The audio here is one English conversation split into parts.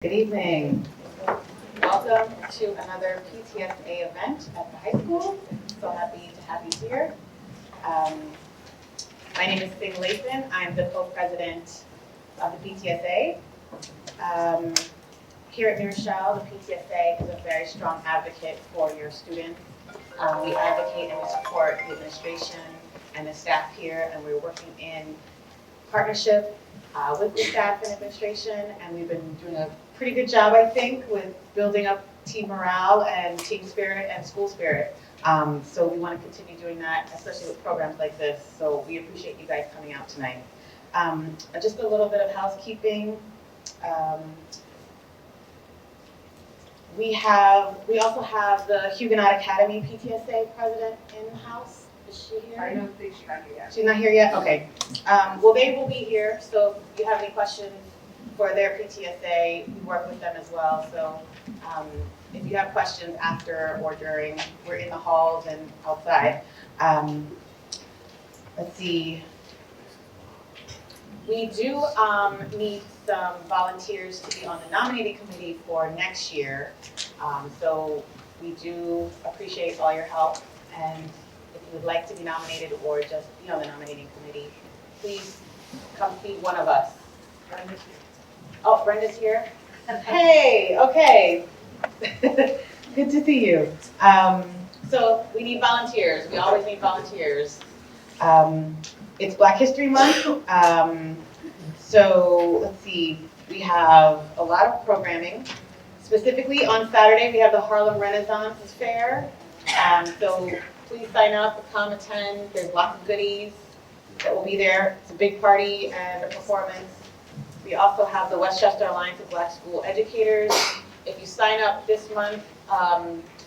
Good evening. Welcome to another PTSA event at the high school. So happy to have you here. My name is Sing Lathan. I'm the co-president of the PTSA. Here at New Rochelle, the PTSA is a very strong advocate for your students. We advocate and we support the administration and the staff here, and we're working in partnership with the staff and administration, and we've been doing a pretty good job, I think, with building up team morale and team spirit and school spirit. So we want to continue doing that, especially with programs like this. So we appreciate you guys coming out tonight. Just a little bit of housekeeping. We also have the Huguenot Academy PTSA president in the house. Is she here? I don't think she's not here yet. She's not here yet? Okay. Well, they will be here, so if you have any questions for their PTSA, we work with them as well. So if you have questions after or during, we're in the halls and outside. Let's see. We do need some volunteers to be on the nominating committee for next year. So we do appreciate all your help, and if you would like to be nominated or just be on the nominating committee, please come see one of us. Brenda's here. Oh, Brenda's here? Hey, okay. Good to see you. So we need volunteers. We always need volunteers. It's Black History Month. So let's see, we have a lot of programming. Specifically on Saturday, we have the Harlem Renaissance Fair. So please sign up, come attend. There's lots of goodies that will be there. It's a big party and a performance. We also have the Westchester Alliance of Black School Educators. If you sign up this month,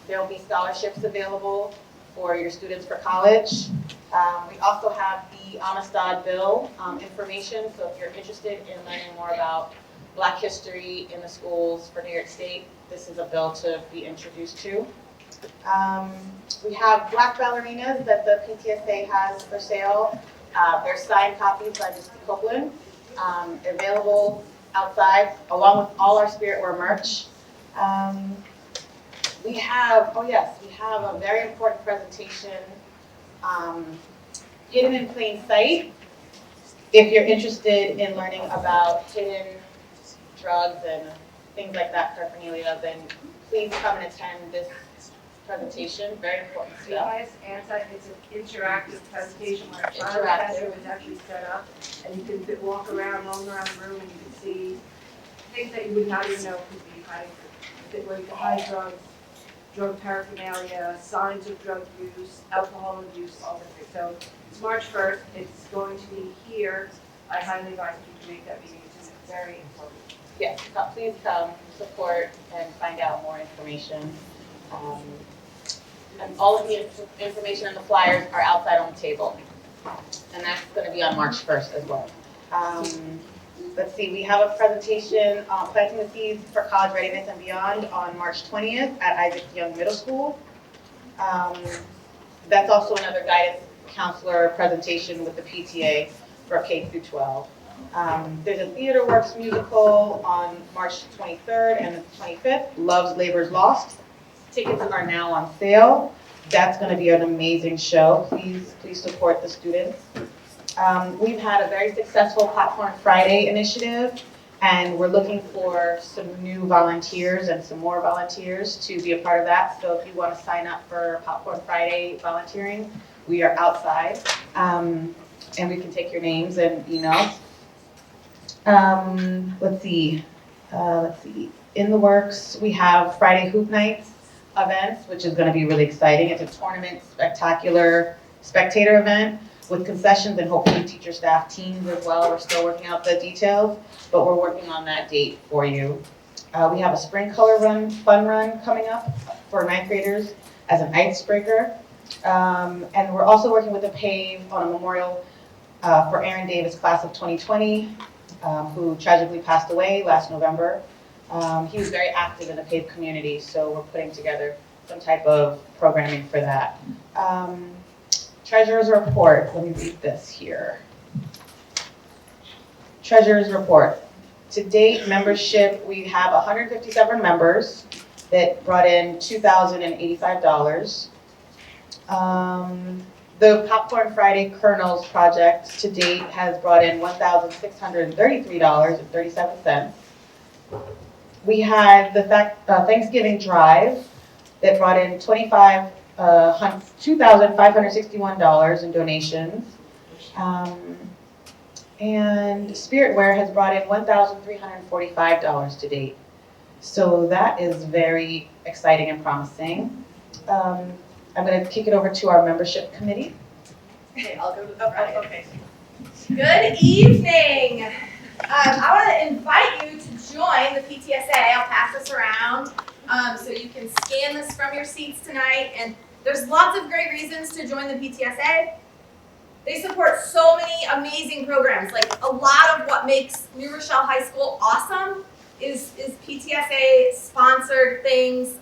there will be scholarships available for your students for college. We also have the Amistad Bill information, so if you're interested in learning more about Black history in the schools for New York State, this is a bill to be introduced to. We have Black ballerinas that the PTSA has for sale. They're signed copies by Mr. Copeland, available outside along with all our Spirit Wear merch. We have a very important presentation, Hidden in Plain Sight. If you're interested in learning about hidden drugs and things like that, paraphernalia, then please come and attend this presentation. Very important The stuff. IS it's an interactive presentation where a classroom is actually set up, and you can walk around, roam around the room, and you can see things that you would not even know could be hiding, where you can hide drugs, drug paraphernalia, signs of drug use, alcohol abuse, all of it. So it's March 1st. It's going to be here. I highly advise you to make that meeting. It's very important. Yes, please come support and find out more information. And all of the information and the flyers are outside on the table. And that's going to be on March 1st as well. Let's see, we have a presentation on planting the seeds for college readiness and beyond on March 20th at Isaac Young Middle School. That's also another guidance counselor presentation with the PTA for K through 12. There's a Theater Works musical on March 23rd and the 25th, Love's Labor's Lost. Tickets are now on sale. That's going to be an amazing show. Please support the students. We've had a very successful Popcorn Friday initiative, and we're looking for some new volunteers and some more volunteers to be a part of that. So if you want to sign up for Popcorn Friday volunteering, we are outside, and we can take your names and emails. Let's see. In the works, we have Friday Hoop Nights events, which is going to be really exciting. It's a tournament, spectacular spectator event with concessions and hopefully teacher, staff, teams as well. We're still working out the details, but we're working on that date for you. We have a spring color fun run coming up for ninth graders as an icebreaker. And we're also working with the PAVE on a memorial for Aaron Davis, class of 2020, who tragically passed away last November. He was very active in the PAVE community, so we're putting together some type of programming for that. Treasurer's report, let me read this here. Treasurer's report. To date, membership, we have 157 members that brought in $2,085. The Popcorn Friday Kernels project to date has brought in $1,633.37. We had the Thanksgiving Drive that brought in $2,561 in donations. And Spiritware has brought in $1,345 to date. So that is very exciting and promising. I'm going to kick it over to our membership committee. Okay, I'll go to the front. Okay. Good evening. I want to invite you to join the PTSA. I'll pass this around so you can scan this from your seats tonight. And there's lots of great reasons to join the PTSA. They support so many amazing programs. Like a lot of what makes New Rochelle High School awesome is PTSA sponsored things,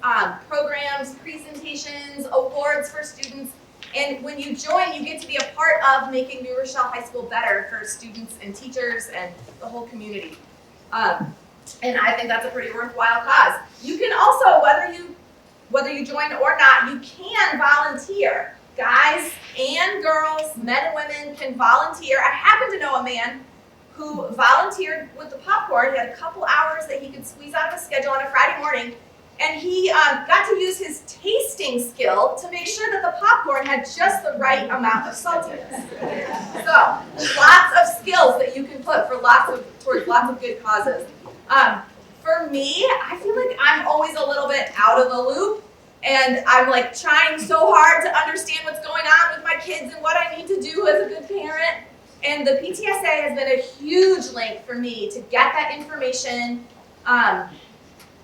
programs, presentations, awards for students. And when you join, you get to be a part of making New Rochelle High School better for students and teachers and the whole community. And I think that's a pretty worthwhile cause. You can also, whether you join or not, you can volunteer. Guys and girls, men and women can volunteer. I happen to know a man who volunteered with the popcorn. He had a couple hours that he could squeeze out of his schedule on a Friday morning, and he got to use his tasting skill to make sure that the popcorn had just the right amount of saltiness. So, lots of skills that you can put towards lots of good causes. For me, I feel like I'm always a little bit out of the loop, and I'm like trying so hard to understand what's going on with my kids and what I need to do as a good parent. And the PTSA has been a huge link for me to get that information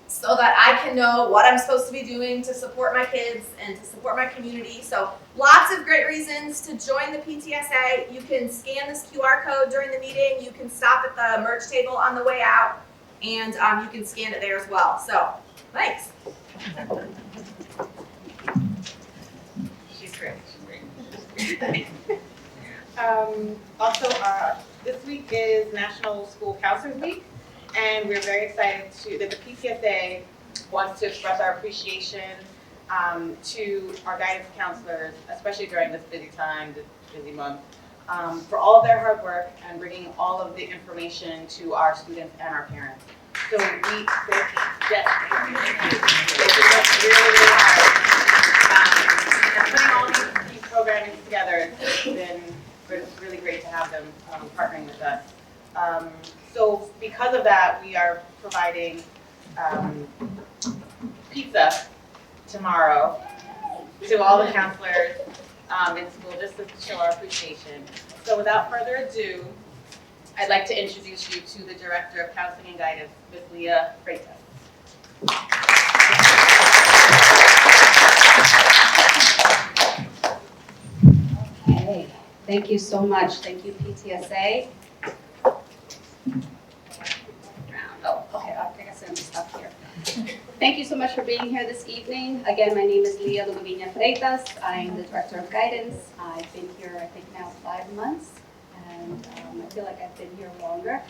so that I can know what I'm supposed to be doing to support my kids and to support my community. So lots of great reasons to join the PTSA. You can scan this QR code during the meeting. You can stop at the merch table on the way out, and you can scan it there as well. So thanks. She's great. Also, this week is National School Counselors Week, and we're very excited that the PTSA wants to express our appreciation to our guidance counselors, especially during this busy time, this busy month, for all of their hard work and bringing all of the information to our students and our parents. So we thank you. Yes, thank you. It's really, really hard. And putting all these programming together, it's really great to have them partnering with us. So because of that, we are providing pizza tomorrow to all the counselors in school, just to show our appreciation. So without further ado, I'd like to introduce you to the Director of Counseling and Guidance, Ms. Leah Freitas. Okay, thank you so much. Thank you, PTSA. Oh, okay, I think I said I'm stuck here. Thank you so much for being here this evening. Again, my name is Leah Lugovina Freitas. I'm the Director of Guidance. I've been here, I think, now 5 months, and I feel like I've been here longer.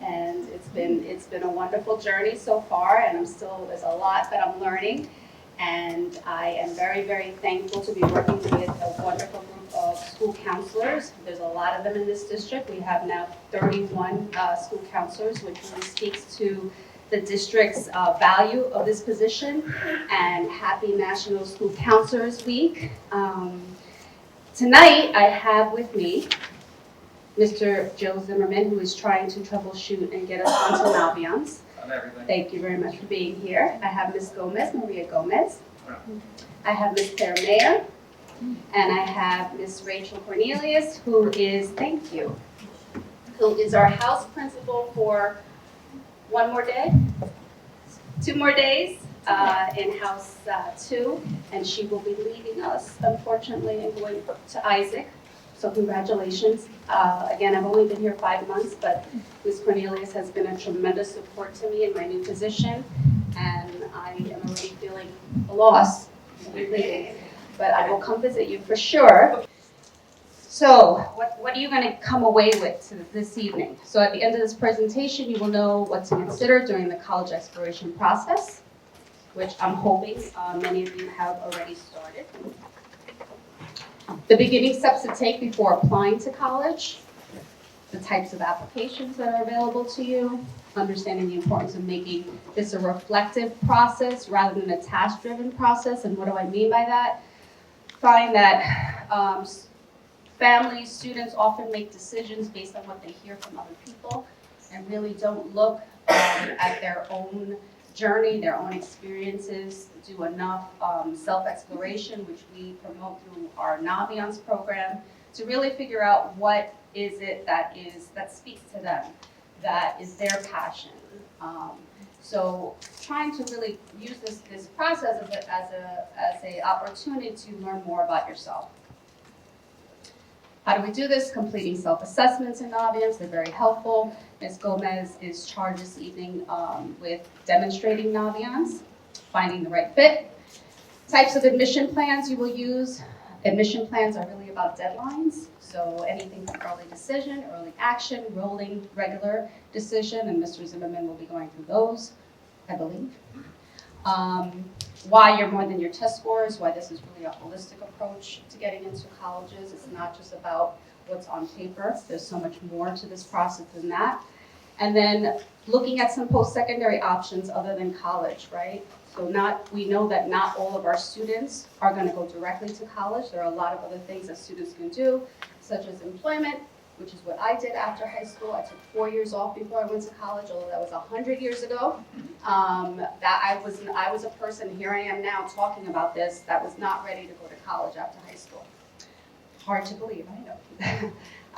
And it's been a wonderful journey so far, and there's a lot that I'm learning. And I am very, very thankful to be working with a wonderful group of school counselors. There's a lot of them in this district. We have now 31 school counselors, which really speaks to the district's value of this position. And happy National School Counselors Week. Tonight, I have with me Mr. Joe Zimmerman, who is trying to troubleshoot and get us onto Naviance. Thank you very much for being here. I have Ms. Gomez, Maria Gomez. I have Ms. Claire Mayer. And I have Ms. Rachel Cornelius, who is our house principal for 1 more day, 2 more days in House 2. And she will be leaving us, unfortunately, and going to Isaac. So congratulations. Again, I've only been here 5 months, but Ms. Cornelius has been a tremendous support to me in my new position, and I am already feeling a loss. But I will come visit you for sure. So what are you going to come away with this evening? So at the end of this presentation, you will know what to consider during the college exploration process, which I'm hoping many of you have already started. The beginning steps to take before applying to college, the types of applications that are available to you, understanding the importance of making this a reflective process rather than a task-driven process. And what do I mean by that? Find that families, students often make decisions based on what they hear from other people and really don't look at their own journey, their own experiences, do enough self-exploration, which we promote through our Naviance program, to really figure out what is it that speaks to them, that is their passion. So trying to really use this process as a opportunity to learn more about yourself. How do we do this? Completing self-assessments in Naviance, they're very helpful. Ms. Gomez is charged this evening with demonstrating Naviance, finding the right fit. Types of admission plans you will use. Admission plans are really about deadlines, so anything from early decision, early action, rolling, regular decision, and Mr. Zimmerman will be going through those, I believe. Why you're more than your test scores, why this is really a holistic approach to getting into colleges. It's not just about what's on paper. There's so much more to this process than that. And then looking at some post-secondary options other than college, right? So we know that not all of our students are going to go directly to college. There are a lot of other things that students can do, such as employment, which is what I did after high school. I took 4 years off before I went to college, although that was 100 years ago. That I was a person, here I am now talking about this, that was not ready to go to college after high school. Hard to believe, I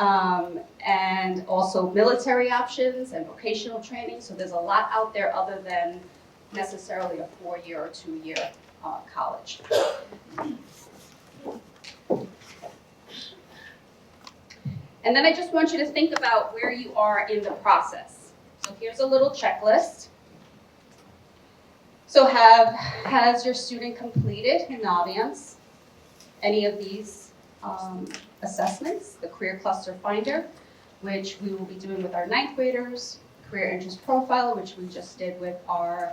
know. And also military options and vocational training. So there's a lot out there other than necessarily a 4-year or 2-year college. And then I just want you to think about where you are in the process. So here's a little checklist. So has your student completed in Naviance any of these assessments? The Career Cluster Finder, which we will be doing with our 9th graders, Career Interest Profile, which we just did with our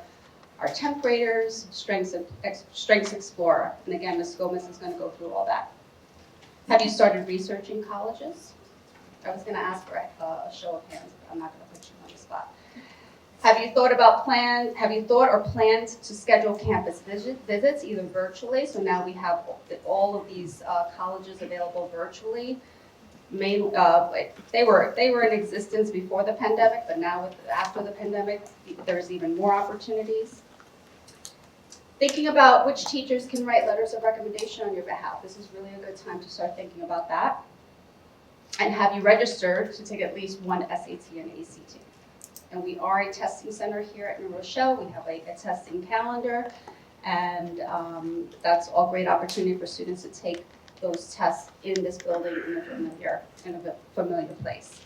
10th graders, Strengths Explorer. And again, Ms. Gomez is going to go through all that. Have you started researching colleges? I was going to ask for a show of hands, but I'm not going to put you on the spot. Have you thought or planned to schedule campus visits, either virtually? So now we have all of these colleges available virtually. They were in existence before the pandemic, but now after the pandemic, there's even more opportunities. Thinking about which teachers can write letters of recommendation on your behalf. This is really a good time to start thinking about that. And have you registered to take at least one SAT and ACT? And we are a testing center here at New Rochelle. We have a testing calendar, and that's all great opportunity for students to take those tests in this building in a familiar place.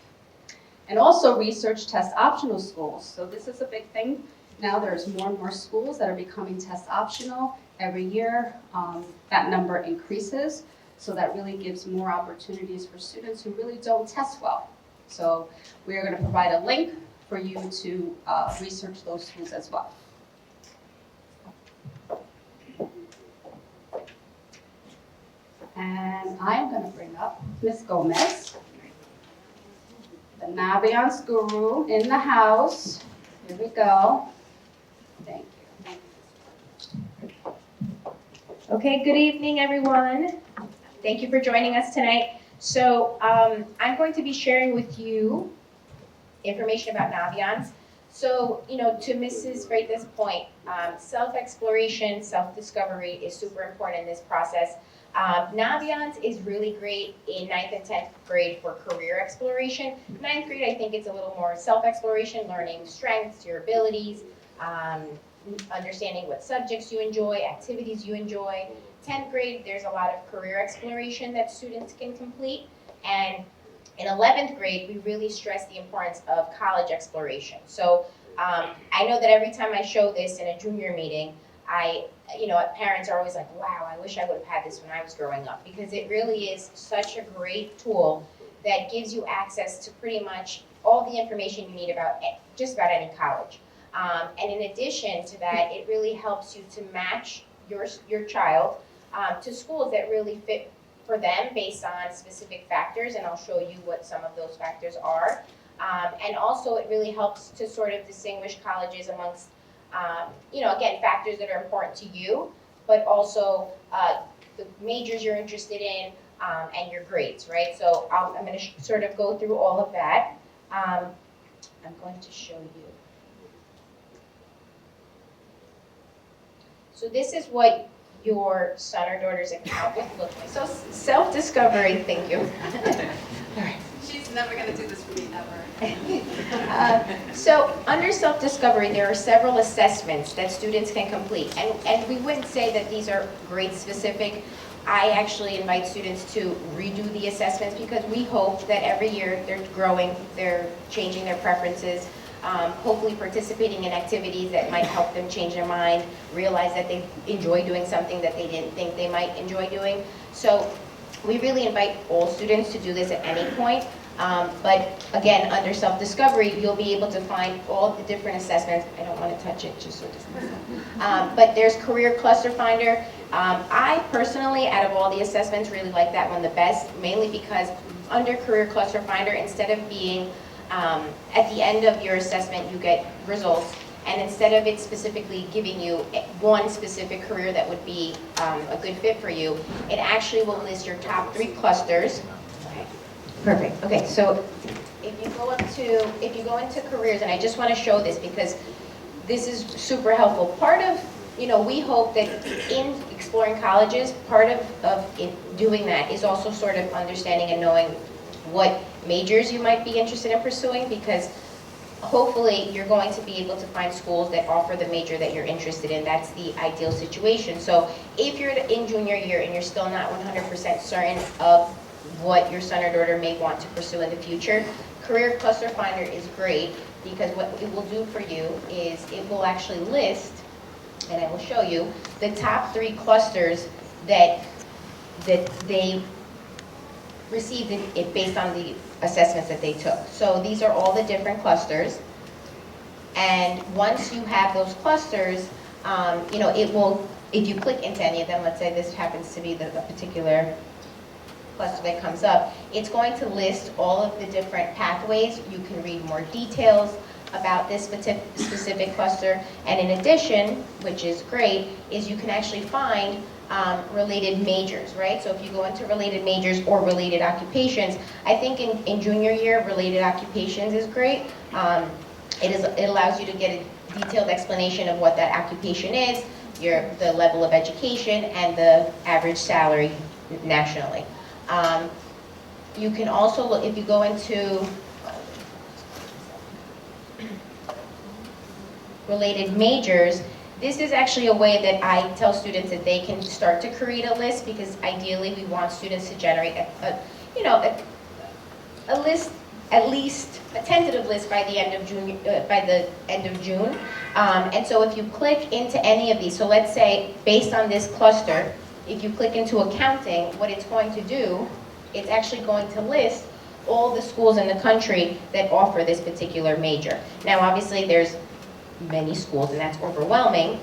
And also research test optional schools. So this is a big thing. Now there's more and more schools that are becoming test optional. Every year that number increases. So that really gives more opportunities for students who really don't test well. So we are going to provide a link for you to research those schools as well. And I'm going to bring up Ms. Gomez, the Naviance guru in the house. Here we go. Thank you. Okay, good evening, everyone. Thank you for joining us tonight. So I'm going to be sharing with you information about Naviance. So, to Mrs. Freitas' point, self-exploration, self-discovery is super important in this process. Naviance is really great in 9th and 10th grade for career exploration. 9th grade, I think it's a little more self-exploration, learning strengths, your abilities, understanding what subjects you enjoy, activities you enjoy. 10th grade, there's a lot of career exploration that students can complete. And in 11th grade, we really stress the importance of college exploration. So I know that every time I show this in a junior meeting, Parents are always like, wow, I wish I would have had this when I was growing up, because it really is such a great tool that gives you access to pretty much all the information you need about just about any college. And in addition to that, it really helps you to match your child to schools that really fit for them based on specific factors, and I'll show you what some of those factors are. And also it really helps to sort of distinguish colleges amongst, again, factors that are important to you, but also the majors you're interested in and your grades, right? So I'm going to sort of go through all of that. I'm going to show you. So this is what your son or daughter's account would look like. So self-discovery, thank you. All right. She's never gonna do this for me, ever. So under self-discovery, there are several assessments that students can complete. And we wouldn't say that these are grade specific. I actually invite students to redo the assessments because we hope that every year they're growing, they're changing their preferences, hopefully participating in activities that might help them change their mind, realize that they enjoy doing something that they didn't think they might enjoy doing. So we really invite all students to do this at any point. But again, under self-discovery, you'll be able to find all the different assessments. I don't want to touch it just so it doesn't. But there's Career Cluster Finder. I personally, out of all the assessments, really like that one the best, mainly because under Career Cluster Finder, instead of being at the end of your assessment, you get results. And instead of it specifically giving you one specific career that would be a good fit for you, it actually will list your top 3 clusters. Okay. Perfect. Okay, so if you go into careers, and I just want to show this because this is super helpful. Part of, we hope that in exploring colleges, part of doing that is also sort of understanding and knowing what majors you might be interested in pursuing, because hopefully you're going to be able to find schools that offer the major that you're interested in. That's the ideal situation. So if you're in junior year and you're still not 100% certain of what your son or daughter may want to pursue in the future, Career Cluster Finder is great because what it will do for you is it will actually list, and I will show you, the top 3 clusters that they received it based on the assessments that they took. So these are all the different clusters, and once you have those clusters, it will, if you click into any of them, let's say this happens to be the particular cluster that comes up, it's going to list all of the different pathways. You can read more details about this specific cluster, and in addition, which is great, is you can actually find related majors, right? So if you go into related majors or related occupations, I think in junior year, related occupations is great. It allows you to get a detailed explanation of what that occupation is, the level of education, and the average salary nationally. You can also look, if you go into related majors, this is actually a way that I tell students that they can start to create a list, because ideally we want students to generate a list, at least a tentative list by the end of June. And so if you click into any of these, so let's say based on this cluster, if you click into accounting, what it's going to do, it's actually going to list all the schools in the country that offer this particular major. Now obviously there's many schools and that's overwhelming.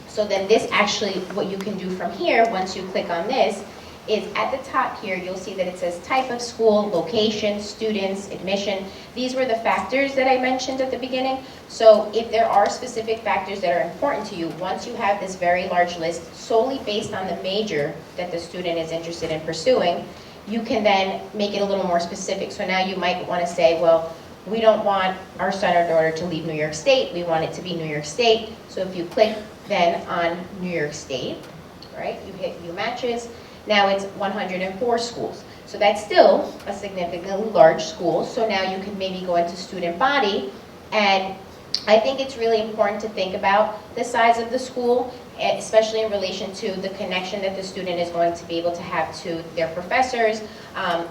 So then this actually, what you can do from here, once you click on this, is at the top here, you'll see that it says type of school, location, students, admission. These were the factors that I mentioned at the beginning. So if there are specific factors that are important to you, once you have this very large list solely based on the major that the student is interested in pursuing, you can then make it a little more specific. So now you might want to say, well, we don't want our son or daughter to leave New York State. We want it to be New York State. So if you click then on New York State, right, you hit view matches. Now it's 104 schools. So that's still a significantly large school. So now you can maybe go into student body. And I think it's really important to think about the size of the school, especially in relation to the connection that the student is going to be able to have to their professors,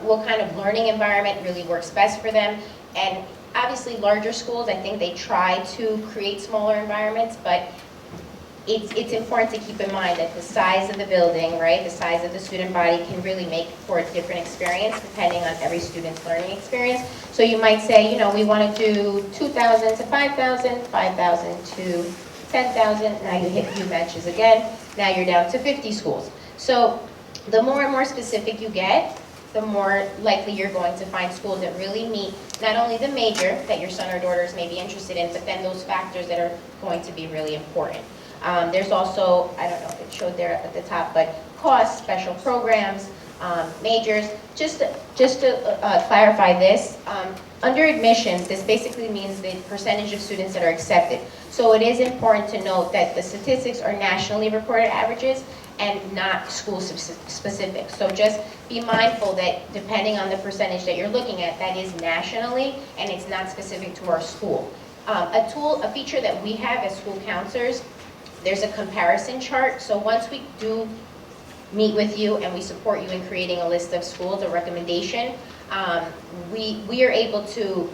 what kind of learning environment really works best for them. And obviously larger schools, I think they try to create smaller environments, but it's important to keep in mind that the size of the building, right, the size of the student body can really make for a different experience depending on every student's learning experience. So you might say, you know, we want to do 2,000 to 5,000, 5,000 to 10,000. Now you hit few benches again. Now you're down to 50 schools. So the more and more specific you get, the more likely you're going to find schools that really meet not only the major that your son or daughters may be interested in, but then those factors that are going to be really important. There's also, I don't know if it showed there at the top, but costs, special programs, majors. Just to clarify this, under admissions, this basically means the percentage of students that are accepted. So it is important to note that the statistics are nationally reported averages and not school specific. So just be mindful that depending on the percentage that you're looking at, that is nationally and it's not specific to our school. A feature that we have as school counselors, there's a comparison chart. So once we do meet with you and we support you in creating a list of schools, a recommendation, we are able to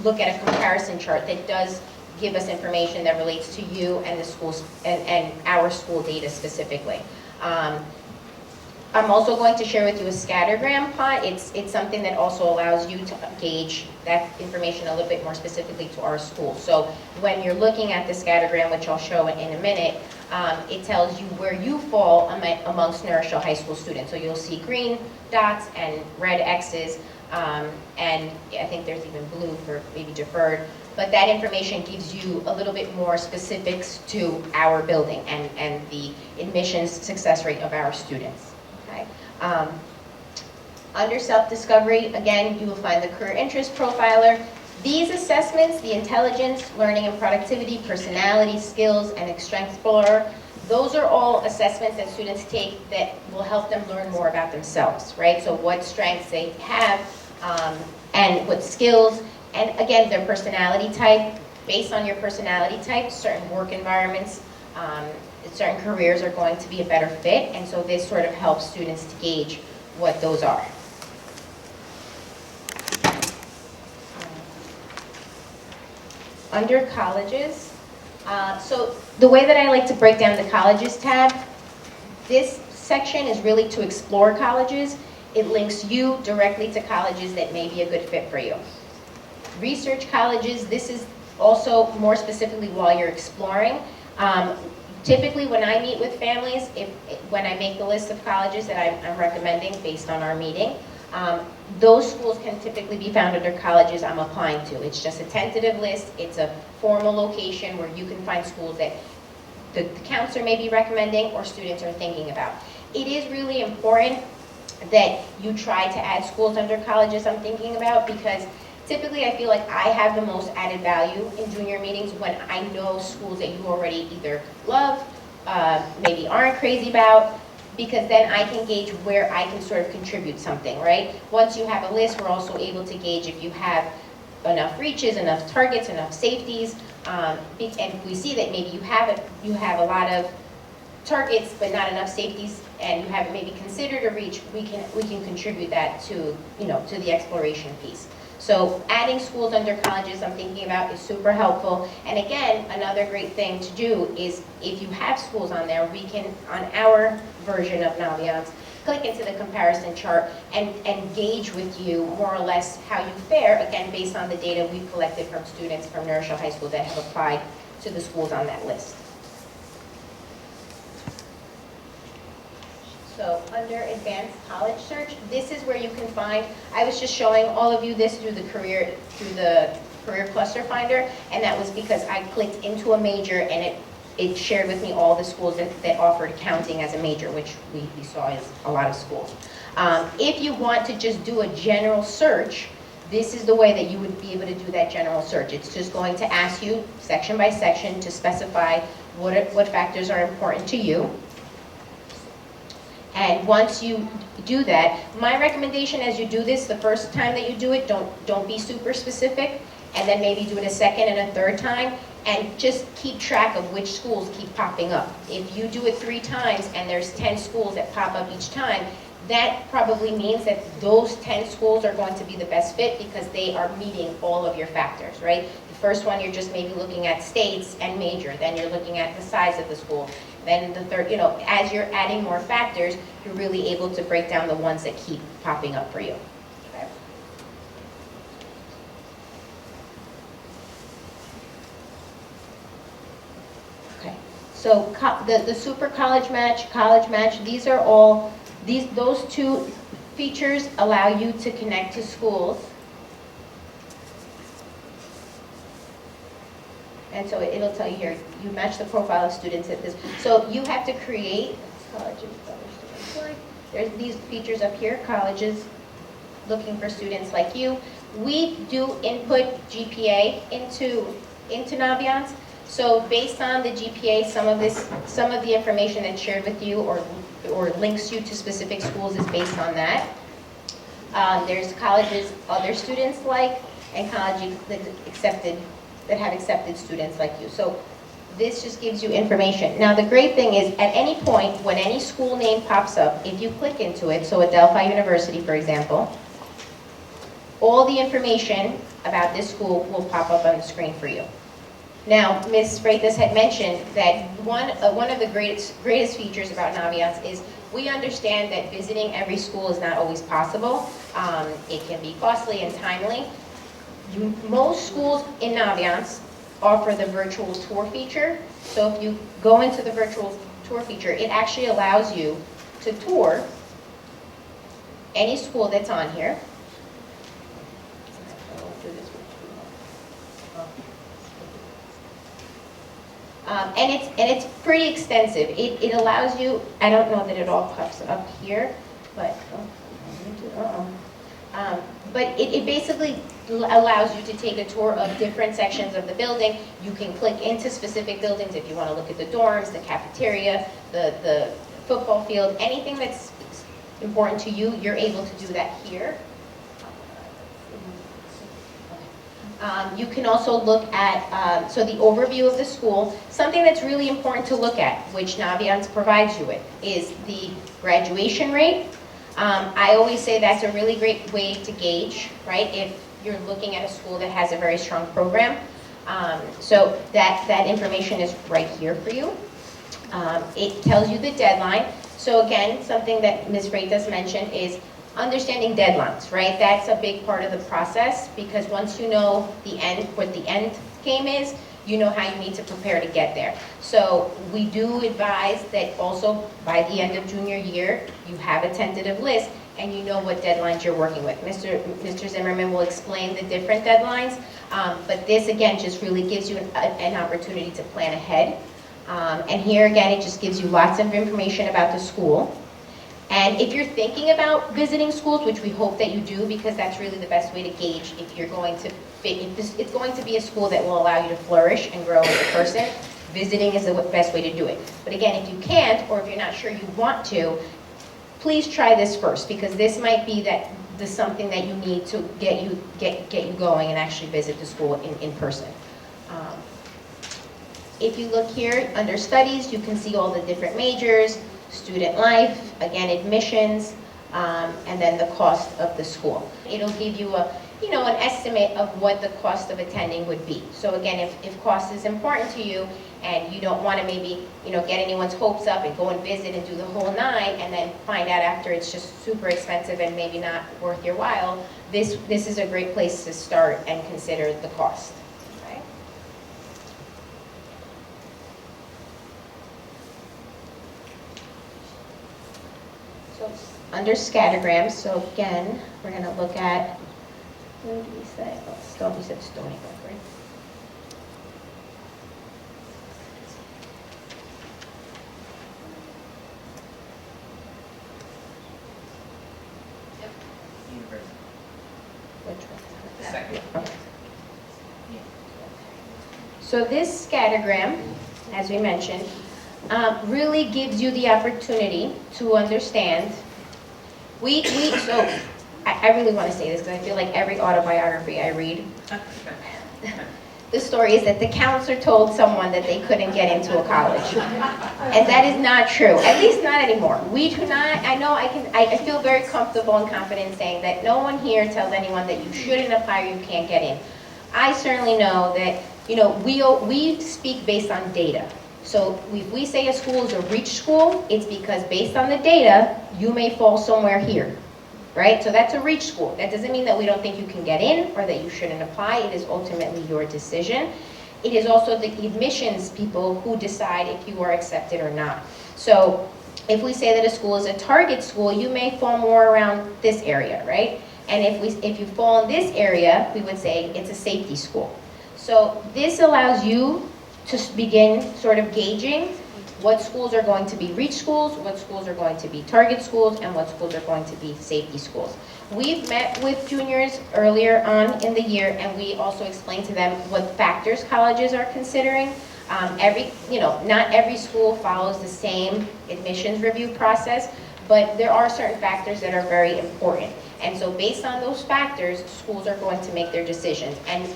look at a comparison chart that does give us information that relates to you and the schools and our school data specifically. I'm also going to share with you a scattergram plot. It's something that also allows you to gauge that information a little bit more specifically to our school. So when you're looking at the scattergram, which I'll show in a minute, it tells you where you fall amongst New Rochelle High School students. So you'll see green dots and red X's, and I think there's even blue for maybe deferred. But that information gives you a little bit more specifics to our building and the admissions success rate of our students. Okay. Under self-discovery, again, you will find the career interest profiler. These assessments, the intelligence, learning and productivity, personality, skills, and strength explorer, those are all assessments that students take that will help them learn more about themselves, right? So what strengths they have and what skills. And again, their personality type. Based on your personality type, certain work environments, certain careers are going to be a better fit, and so this sort of helps students to gauge what those are. Under colleges, so the way that I like to break down the colleges tab, this section is really to explore colleges. It links you directly to colleges that may be a good fit for you. Research colleges, this is also more specifically while you're exploring. Typically when I meet with families, when I make the list of colleges that I'm recommending based on our meeting, those schools can typically be found under colleges I'm applying to. It's just a tentative list, it's a formal location where you can find schools that the counselor may be recommending or students are thinking about. It is really important that you try to add schools under colleges I'm thinking about, because typically I feel like I have the most added value in junior meetings when I know schools that you already either love, maybe aren't crazy about, because then I can gauge where I can sort of contribute something, right? Once you have a list, we're also able to gauge if you have enough reaches, enough targets, enough safeties, and if we see that maybe you have a lot of targets but not enough safeties, and you haven't maybe considered a reach, we can contribute that to, to the exploration piece. So adding schools under colleges I'm thinking about is super helpful. And again, another great thing to do is if you have schools on there, we can, on our version of Naviance, click into the comparison chart and gauge with you more or less how you fare, again, based on the data we've collected from students from New Rochelle High School that have applied to the schools on that list. So under advanced college search, this is where you can find, I was just showing all of you this through the career cluster finder, and that was because I clicked into a major and it shared with me all the schools that offered accounting as a major, which we saw is a lot of schools. If you want to just do a general search, this is the way that you would be able to do that general search. It's just going to ask you section by section to specify what factors are important to you. And once you do that, my recommendation as you do this, the first time that you do it, don't be super specific, and then maybe do it a second and a third time, and just keep track of which schools keep popping up. If you do it 3 times and there's 10 schools that pop up each time, that probably means that those 10 schools are going to be the best fit because they are meeting all of your factors, right? The first one, you're just maybe looking at states and major, then you're looking at the size of the school. Then the third, as you're adding more factors, you're really able to break down the ones that keep popping up for you. Okay. Okay. So the super college match, these are all, those two features allow you to connect to schools. And so it'll tell you here, you match the profile of students at this. So you have to create colleges, there's these features up here, colleges looking for students like you. We do input GPA into Naviance. So based on the GPA, some of the information that's shared with you or links you to specific schools is based on that. There's colleges other students like, and colleges that have accepted students like you. So this just gives you information. Now the great thing is, at any point when any school name pops up, if you click into it, so Adelphi University, for example, all the information about this school will pop up on the screen for you. Now, Ms. Freitas had mentioned that one of the greatest features about Naviance is we understand that visiting every school is not always possible. It can be costly and timely. Most schools in Naviance offer the virtual tour feature. So if you go into the virtual tour feature, it actually allows you to tour any school that's on here. And it's pretty extensive. It allows you, I don't know that it all pops up here, but it basically allows you to take a tour of different sections of the building. You can click into specific buildings if you want to look at the dorms, the cafeteria, the football field, anything that's important to you, you're able to do that here. You can also look at, so the overview of the school. Something that's really important to look at, which Naviance provides you with, is the graduation rate. I always say that's a really great way to gauge, right, if you're looking at a school that has a very strong program. So that information is right here for you. It tells you the deadline. So again, something that Ms. Freitas mentioned is understanding deadlines, right? That's a big part of the process, because once you know what the end game is, you know how you need to prepare to get there. So we do advise that also by the end of junior year, you have a tentative list and you know what deadlines you're working with. Mr. Zimmerman will explain the different deadlines, but this again just really gives you an opportunity to plan ahead. And here again, it just gives you lots of information about the school. And if you're thinking about visiting schools, which we hope that you do, because that's really the best way to gauge if you're going to fit, if it's going to be a school that will allow you to flourish and grow as a person, visiting is the best way to do it. But again, if you can't, or if you're not sure you want to, please try this first, because this might be something that you need to get you going and actually visit the school in person. If you look here under studies, you can see all the different majors, student life, again admissions, and then the cost of the school. It'll give you an estimate of what the cost of attending would be. So again, if cost is important to you and you don't want to maybe get anyone's hopes up and go and visit and do the whole night and then find out after it's just super expensive and maybe not worth your while, this is a great place to start and consider the cost. Okay? So under scattergrams, so again, we're going to look at, what did we say? Oh, we said Stony Brook, right? Which one? The second. Okay. So this scattergram, as we mentioned, really gives you the opportunity to understand. I really want to say this because I feel like every autobiography I read, The story is that the counselor told someone that they couldn't get into a college. And that is not true, at least not anymore. We do not, I feel very comfortable and confident saying that no one here tells anyone that you shouldn't apply or you can't get in. I certainly know that, we speak based on data. So if we say a school is a reach school, it's because based on the data, you may fall somewhere here. Right? So that's a reach school. That doesn't mean that we don't think you can get in or that you shouldn't apply. It is ultimately your decision. It is also the admissions people who decide if you are accepted or not. So if we say that a school is a target school, you may fall more around this area, right? And if you fall in this area, we would say it's a safety school. So this allows you to begin sort of gauging what schools are going to be reach schools, what schools are going to be target schools, and what schools are going to be safety schools. We've met with juniors earlier on in the year, and we also explained to them what factors colleges are considering. Not every school follows the same admissions review process, but there are certain factors that are very important. And so based on those factors, schools are going to make their decisions. And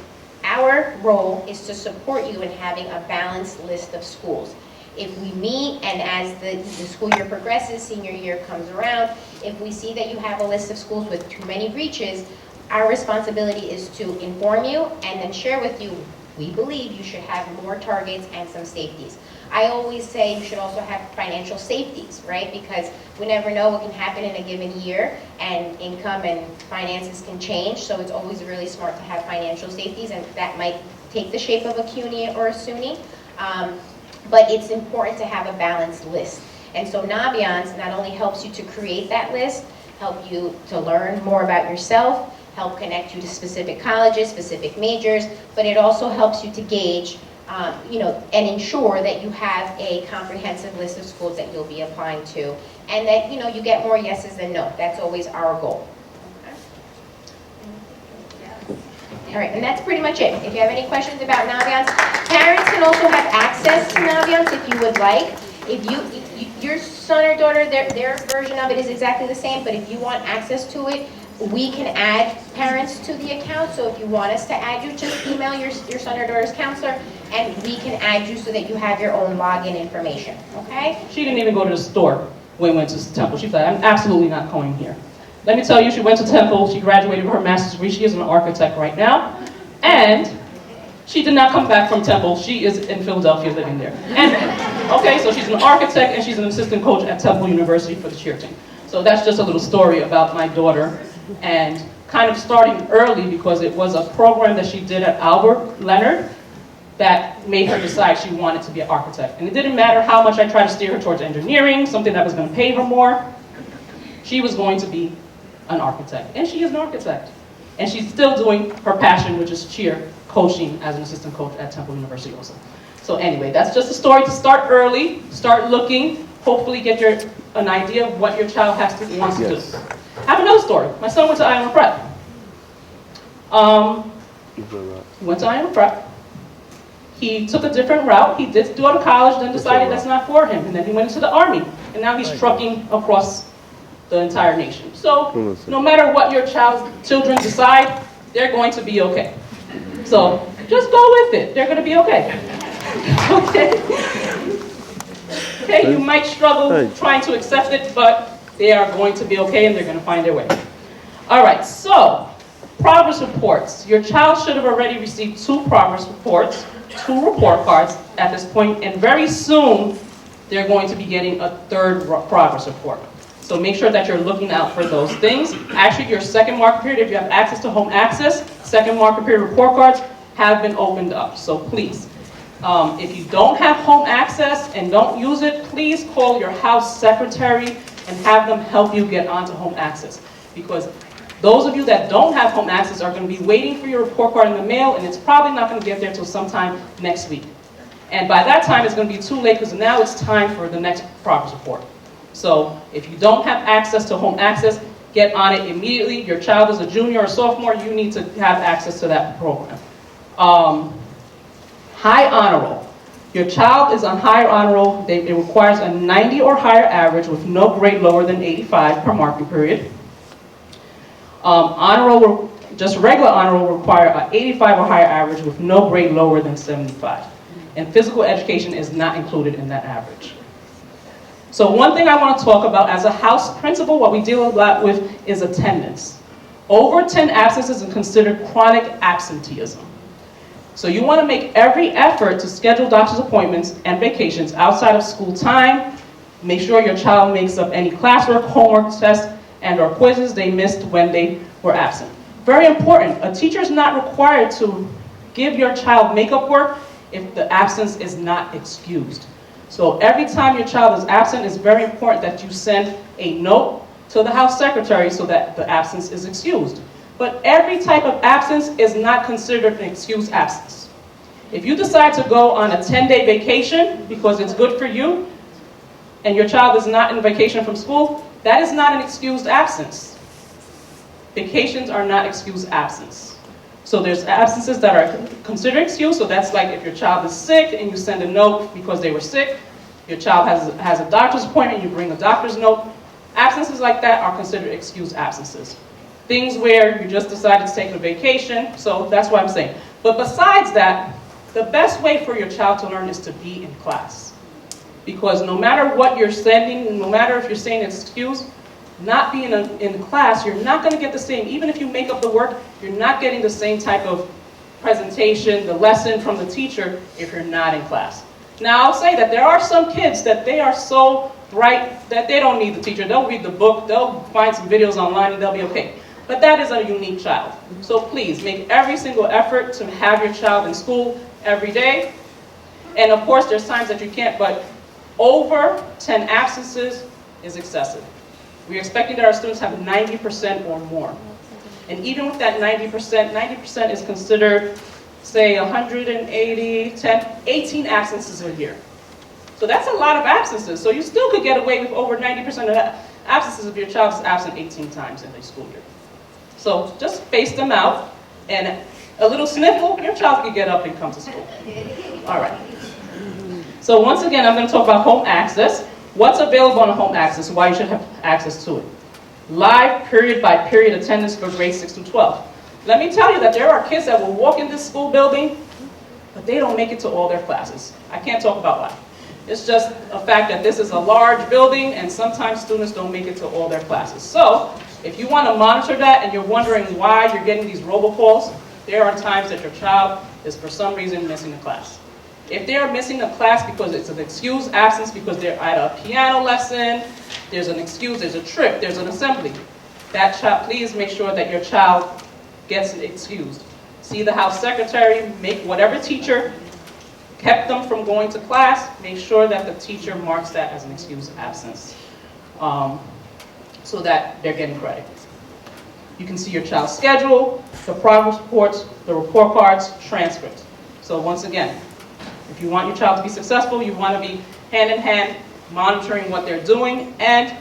our role is to support you in having a balanced list of schools. If we meet and as the school year progresses, senior year comes around, if we see that you have a list of schools with too many reaches, our responsibility is to inform you and then share with you, we believe you should have more targets and some safeties. I always say you should also have financial safeties, right? Because we never know what can happen in a given year, and income and finances can change, so it's always really smart to have financial safeties, and that might take the shape of a CUNY or a SUNY. But it's important to have a balanced list. And so Naviance not only helps you to create that list, help you to learn more about yourself, help connect you to specific colleges, specific majors, but it also helps you to gauge, and ensure that you have a comprehensive list of schools that you'll be applying to, and that, you get more yeses than no. That's always our goal. All right, and that's pretty much it. If you have any questions about Naviance, parents can also have access to Naviance if you would like. If your son or daughter, their version of it is exactly the same, but if you want access to it, we can add parents to the account. So if you want us to add you, just email your son or daughter's counselor, and we can add you so that you have your own login information, okay? She didn't even go to the store when we went to Temple. She said, I'm absolutely not going here. Let me tell you, she went to Temple, she graduated with her master's degree, she is an architect right now, and she did not come back from Temple, she is in Philadelphia living there. And, okay, so she's an architect and she's an assistant coach at Temple University for the cheer team. So that's just a little story about my daughter, and kind of starting early because it was a program that she did at Albert Leonard that made her decide she wanted to be an architect. And it didn't matter how much I tried to steer her towards engineering, something that was going to pay her more, she was going to be an architect, and she is an architect. And she's still doing her passion, which is cheer coaching as an assistant coach at Temple University also. So anyway, that's just a story to start early, start looking, hopefully get an idea of what your child wants to do. I have another story. My son went to Iowa Prep. He went to Iowa Prep. He took a different route. He did go to college, then decided that's not for him. And then he went into the Army. And now he's trucking across the entire nation. So no matter what your children decide, they're going to be okay. So just go with it. They're going to be okay. Okay, you might struggle trying to accept it, but they are going to be okay and they're going to find their way. All right, so progress reports. Your child should have already received 2 progress reports, 2 report cards at this point, and very soon they're going to be getting a 3rd progress report. So make sure that you're looking out for those things. Actually, your second marker period, if you have access to home access, second marker period report cards have been opened up. So please, if you don't have home access and don't use it, please call your house secretary and have them help you get onto home access. Because those of you that don't have home access are going to be waiting for your report card in the mail, and it's probably not going to get there until sometime next week. And by that time, it's going to be too late because now it's time for the next progress report. So if you don't have access to home access, get on it immediately. Your child is a junior or sophomore, you need to have access to that program. High honor roll. Your child is on high honor roll. It requires a 90 or higher average with no grade lower than 85 per marking period. Honor roll just regular honor will require an 85 or higher average with no grade lower than 75. And physical education is not included in that average. So one thing I want to talk about as a house principal, what we deal a lot with is attendance. Over 10 absences is considered chronic absenteeism. So you want to make every effort to schedule doctor's appointments and vacations outside of school time. Make sure your child makes up any classwork, homework, tests, and/or quizzes they missed when they were absent. Very important, a teacher is not required to give your child makeup work if the absence is not excused. So every time your child is absent, it's very important that you send a note to the house secretary so that the absence is excused. But every type of absence is not considered an excused absence. If you decide to go on a 10-day vacation because it's good for you, and your child is not in vacation from school, that is not an excused absence. Vacations are not excused absence. So there's absences that are considered excused, so that's like if your child is sick and you send a note because they were sick, your child has a doctor's appointment, you bring a doctor's note. Absences like that are considered excused absences. Things where you just decided to take a vacation, so that's what I'm saying. But besides that, the best way for your child to learn is to be in class. Because no matter what you're sending, no matter if you're saying it's excused, not being in class, you're not going to get the same. Even if you make up the work, you're not getting the same type of presentation, the lesson from the teacher if you're not in class. Now, I'll say that there are some kids that they are so bright that they don't need the teacher. They'll read the book, they'll find some videos online, and they'll be okay. But that is a unique child. So please, make every single effort to have your child in school every day. And of course, there's times that you can't, but over 10 absences is excessive. We're expecting that our students have 90% or more. And even with that 90% is considered, say, 180, 18 absences a year. So that's a lot of absences. So you still could get away with over 90% of absences if your child is absent 18 times in the school year. So just space them out, and a little sniffle, your child can get up and come to school. All right. So once again, I'm going to talk about home access. What's available on home access, why you should have access to it. Live period-by-period attendance for grades 6 through 12. Let me tell you that there are kids that will walk in this school building, but they don't make it to all their classes. I can't talk about why. It's just a fact that this is a large building, and sometimes students don't make it to all their classes. So if you want to monitor that and you're wondering why you're getting these robocalls, there are times that your child is for some reason missing a class. If they are missing a class because it's an excused absence, because they're at a piano lesson, there's an excuse, there's a trip, there's an assembly, that child, please make sure that your child gets excused. See the house secretary, make whatever teacher kept them from going to class, make sure that the teacher marks that as an excused absence so that they're getting credit. You can see your child's schedule, the progress reports, the report cards, transcripts. So once again, if you want your child to be successful, you want to be hand in hand monitoring what they're doing. And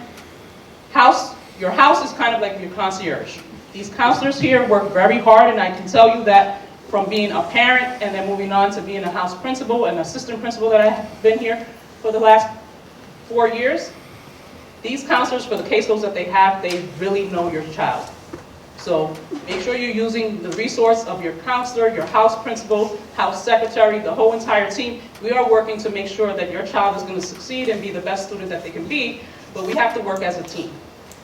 your house is kind of like your concierge. These counselors here work very hard, and I can tell you that from being a parent and then moving on to being a house principal and assistant principal that I've been here for the last 4 years, these counselors, for the caseloads that they have, they really know your child. So make sure you're using the resource of your counselor, your house principal, house secretary, the whole entire team. We are working to make sure that your child is going to succeed and be the best student that they can be, but we have to work as a team.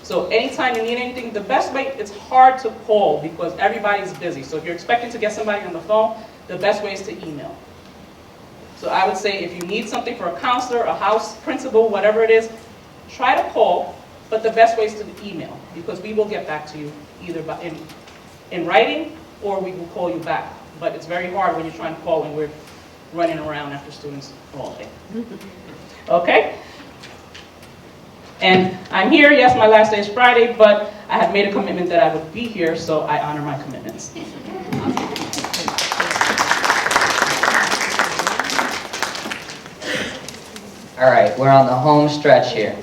So anytime you need anything, the best way, it's hard to call because everybody's busy. So if you're expecting to get somebody on the phone, the best way is to email. So I would say if you need something for a counselor, a house principal, whatever it is, try to call. But the best way is to email, because we will get back to you either in writing or we will call you back. But it's very hard when you're trying to call and we're running around after students all day. Okay? And I'm here, yes, my last day is Friday, but I have made a commitment that I would be here, so I honor my commitments. All right, we're on the home stretch here.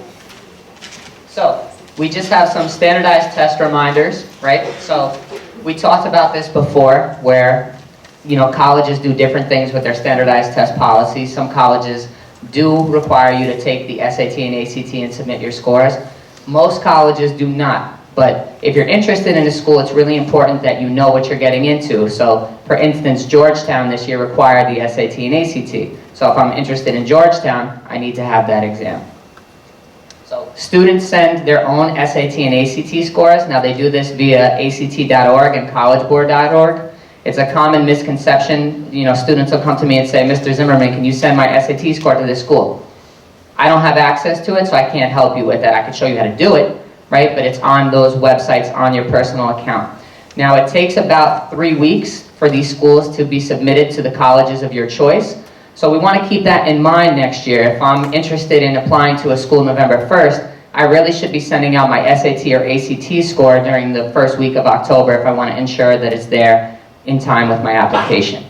So, we just have some standardized test reminders, right? So, we talked about this before, where, colleges do different things with their standardized test policies. Some colleges do require you to take the SAT and ACT and submit your scores. Most colleges do not But if you're interested in a school, it's really important that you know what you're getting into. So, for instance, Georgetown this year required the SAT and ACT. So if I'm interested in Georgetown, I need to have that exam. So students send their own SAT and ACT scores. Now they do this via ACT.org and collegeboard.org. It's a common misconception. Students will come to me and say, Mr. Zimmerman, can you send my SAT score to this school? I don't have access to it, so I can't help you with that. I can show you how to do it, right? But it's on those websites on your personal account. Now it takes about 3 weeks for these schools to be submitted to the colleges of your choice. So we want to keep that in mind next year. If I'm interested in applying to a school November 1st, I really should be sending out my SAT or ACT score during the first week of October if I want to ensure that it's there in time with my application.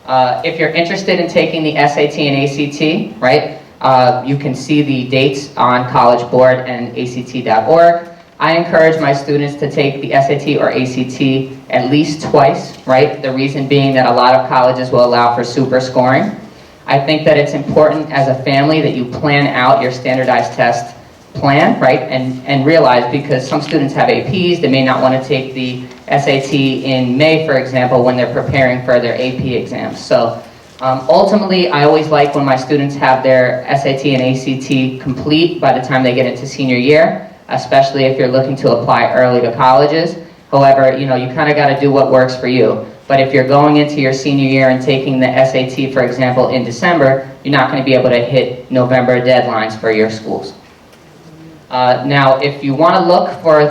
If you're interested in taking the SAT and ACT, right, you can see the dates on College Board and ACT.org. I encourage my students to take the SAT or ACT at least twice, right? The reason being that a lot of colleges will allow for super scoring. I think that it's important as a family that you plan out your standardized test plan, right? And realize, because some students have APs, they may not want to take the SAT in May, for example, when they're preparing for their AP exams. So ultimately, I always like when my students have their SAT and ACT complete by the time they get into senior year, especially if you're looking to apply early to colleges. However, you kind of got to do what works for you. But if you're going into your senior year and taking the SAT, for example, in December, you're not going to be able to hit November deadlines for your schools. Now, if you want to look for,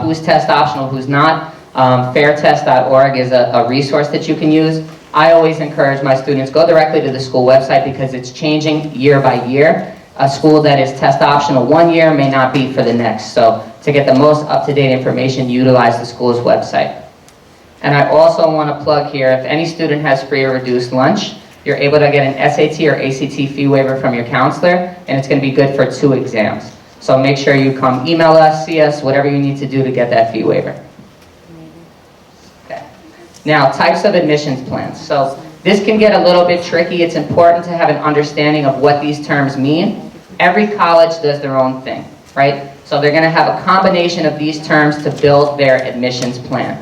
who's test optional, who's not, fairtest.org is a resource that you can use. I always encourage my students, go directly to the school website because it's changing year by year. A school that is test optional one year may not be for the next. So to get the most up-to-date information, utilize the school's website. And I also want to plug here, if any student has free or reduced lunch, you're able to get an SAT or ACT fee waiver from your counselor, and it's going to be good for 2 exams. So make sure you come email us, see us, whatever you need to do to get that fee waiver. Okay. Now, types of admissions plans. So this can get a little bit tricky. It's important to have an understanding of what these terms mean. Every college does their own thing, right? So they're going to have a combination of these terms to build their admissions plan.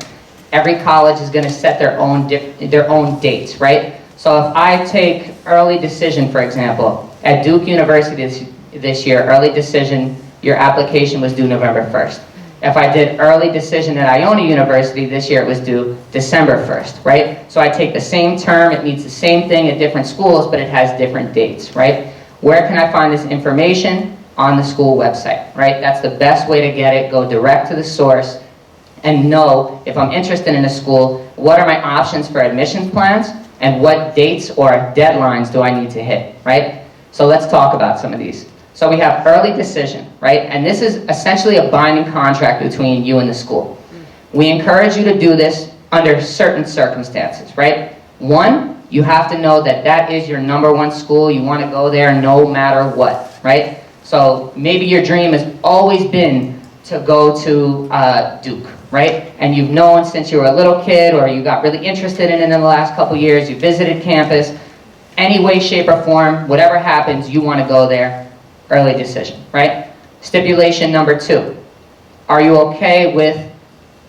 Every college is going to set their own dates, right? So if I take early decision, for example, at Duke University this year, early decision, your application was due November 1st. If I did early decision at Iona University this year, it was due December 1st, right? So I take the same term, it means the same thing at different schools, but it has different dates, right? Where can I find this information? On the school website, right? That's the best way to get it. Go direct to the source and know, if I'm interested in a school, what are my options for admissions plans and what dates or deadlines do I need to hit, right? So let's talk about some of these. So we have early decision, right? And this is essentially a binding contract between you and the school. We encourage you to do this under certain circumstances, right? One, you have to know that that is your #1 school. You want to go there no matter what, right? So maybe your dream has always been to go to Duke, right? And you've known since you were a little kid, or you got really interested in it in the last couple years, you visited campus, any way, shape, or form, whatever happens, you want to go there. Early decision, right? Stipulation number 2. Are you okay with